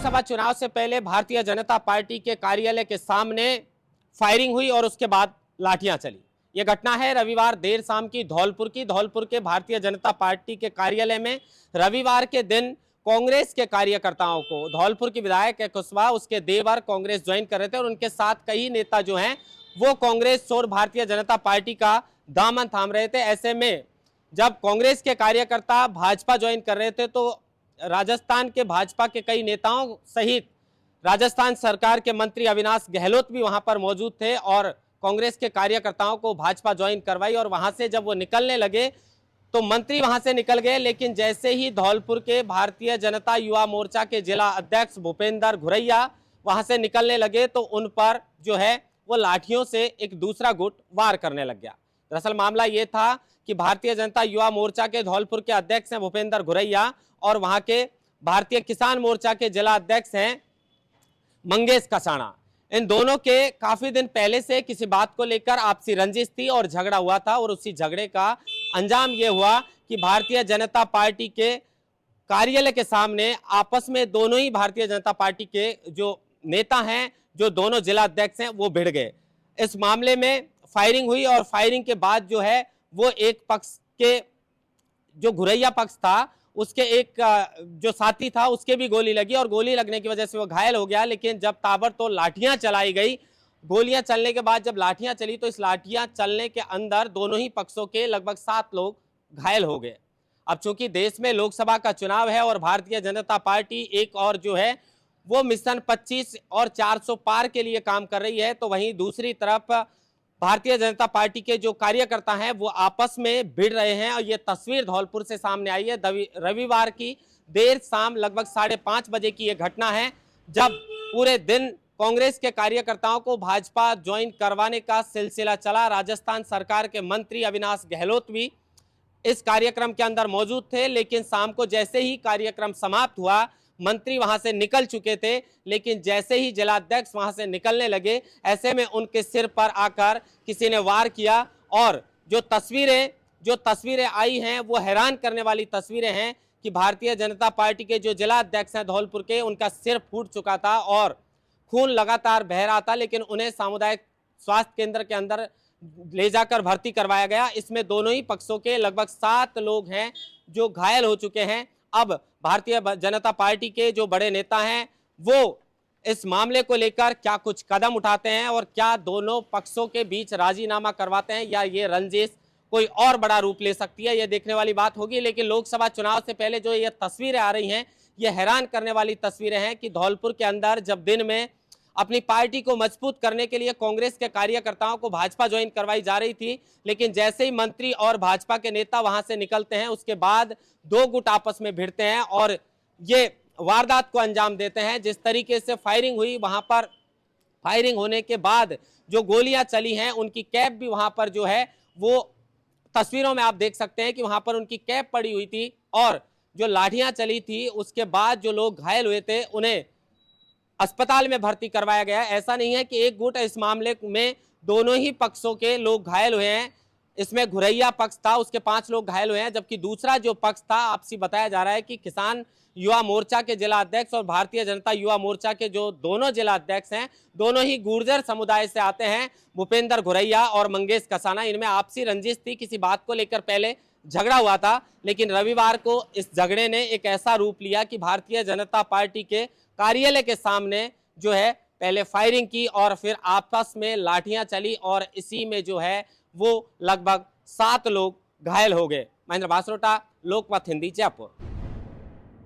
लोकसभा चुनाव से पहले भारतीय जनता पार्टी के कार्यालय के सामने फायरिंग हुई और उसके बाद लाठियां चली। यह घटना है रविवार देर शाम की धौलपुर के भारतीय जनता पार्टी के कार्यालय में रविवार के दिन कांग्रेस के कार्यकर्ताओं को धौलपुर की विधायक कुशवाहा उसके देवर कांग्रेस ज्वाइन कर रहे थे और उनके साथ कई नेता जो हैं वो कांग्रेस और भारतीय जनता पार्टी का दामन थाम रहे थे। ऐसे में जब कांग्रेस के कार्यकर्ता भाजपा ज्वाइन कर रहे थे तो राजस्थान के भाजपा के कई नेताओं सहित राजस्थान सरकार के मंत्री अविनाश गहलोत भी वहां पर मौजूद थे और कांग्रेस के कार्यकर्ताओं को भाजपा ज्वाइन करवाई और वहां से जब वो निकलने लगे तो मंत्री वहां से निकल गए। लेकिन जैसे ही धौलपुर के भारतीय जनता युवा मोर्चा के जिला अध्यक्ष भूपेंद्र घुरैया वहां से निकलने लगे तो उन पर जो है वो लाठियों से एक दूसरा गुट वार करने लग गया। दरअसल मामला ये था कि भारतीय जनता युवा मोर्चा के धौलपुर के अध्यक्ष हैं भूपेंद्र घुरैया और वहां के भारतीय किसान मोर्चा के जिला अध्यक्ष हैं मंगेश कसाना। इन दोनों के काफी दिन पहले से किसी बात को लेकर आपसी रंजिश थी और झगड़ा हुआ था और उसी झगड़े का अंजाम यह हुआ कि भारतीय जनता पार्टी के कार्यालय के सामने आपस में दोनों ही भारतीय जनता पार्टी के जो नेता हैं, जो दोनों जिला अध्यक्ष हैं, वो भिड़ गए। इस मामले में फायरिंग हुई और फायरिंग के बाद जो है वो एक पक्ष के जो घुरैया पक्ष था उसके एक जो साथी था उसके भी गोली लगी और गोली लगने की वजह से वो घायल हो गया। लेकिन जब ताबड़तोड़ लाठियां चलाई गई, गोलियां चलने के बाद जब लाठियां चली तो इस लाठियां चलने के अंदर दोनों ही पक्षों के लगभग 7 लोग घायल हो गए। अब चूंकि देश में लोकसभा का चुनाव है और भारतीय जनता पार्टी एक और जो है वो मिशन 25 और 400 पार के लिए काम कर रही है, तो वहीं दूसरी तरफ भारतीय जनता पार्टी के जो कार्यकर्ता हैं वो आपस में भिड़ रहे हैं। और ये तस्वीर धौलपुर से सामने आई है। रविवार की देर शाम लगभग 5:30 बजे की ये घटना है जब पूरे दिन कांग्रेस के कार्यकर्ताओं को भाजपा ज्वाइन करवाने का सिलसिला चला। राजस्थान सरकार के मंत्री अविनाश गहलोत भी इस कार्यक्रम के अंदर मौजूद थे, लेकिन शाम को जैसे ही कार्यक्रम समाप्त हुआ मंत्री वहां से निकल चुके थे, लेकिन जैसे ही जिलाध्यक्ष वहां से निकलने लगे ऐसे में उनके सिर पर आकर किसी ने वार किया और जो तस्वीरें आई हैं वो हैरान करने वाली तस्वीरें हैं कि भारतीय जनता पार्टी के जो जिला अध्यक्ष हैं धौलपुर के, उनका सिर फूट चुका था और खून लगातार बह रहा था, लेकिन उन्हें सामुदायिक स्वास्थ्य केंद्र के अंदर ले जाकर भर्ती करवाया गया। इसमें दोनों ही पक्षों के लगभग 7 लोग हैं जो घायल हो चुके हैं। अब भारतीय जनता पार्टी के जो बड़े नेता हैं वो इस मामले को लेकर क्या कुछ कदम उठाते हैं और क्या दोनों पक्षों के बीच राजीनामा करवाते हैं या ये रंजिश कोई और बड़ा रूप ले सकती है, ये देखने वाली बात होगी। लेकिन लोकसभा चुनाव से पहले जो ये तस्वीरें आ रही हैं ये हैरान करने वाली तस्वीरें हैं कि धौलपुर के अंदर जब दिन में अपनी पार्टी को मजबूत करने के लिए कांग्रेस के कार्यकर्ताओं को भाजपा ज्वाइन करवाई जा रही थी, लेकिन जैसे ही मंत्री और भाजपा के नेता वहां से निकलते हैं उसके बाद 2 गुट आपस में भिड़ते हैं और ये वारदात को अंजाम देते हैं। जिस तरीके से फायरिंग हुई, वहां पर फायरिंग होने के बाद जो गोलियां चली हैं उनकी कैप भी वहां पर जो है वो तस्वीरों में आप देख सकते हैं कि वहां पर उनकी कैप पड़ी हुई थी और जो लाठियां चली थी उसके बाद जो लोग घायल हुए थे उन्हें अस्पताल में भर्ती करवाया गया। ऐसा नहीं है कि एक गुट, इस मामले में दोनों ही पक्षों के लोग घायल हुए हैं। इसमें घुरैया पक्ष था, उसके 5 लोग घायल हुए हैं, जबकि दूसरा जो पक्ष था आपसी बताया जा रहा है कि किसान युवा मोर्चा के जिला अध्यक्ष और भारतीय जनता युवा मोर्चा के जो दोनों जिला अध्यक्ष हैं दोनों ही गुर्जर समुदाय से आते हैं, भूपेंद्र घुरैया और मंगेश कसाना। इनमें आपसी रंजिश थी, किसी बात को लेकर पहले झगड़ा हुआ था, लेकिन रविवार को इस झगड़े ने एक ऐसा रूप लिया कि भारतीय जनता पार्टी के कार्यालय के सामने जो है पहले फायरिंग की और फिर आपस में लाठियां चली और इसी में जो है वो लगभग 7 लोग घायल हो गए। महेंद्र बासरोटा, लोकमत हिंदी, जयपुर।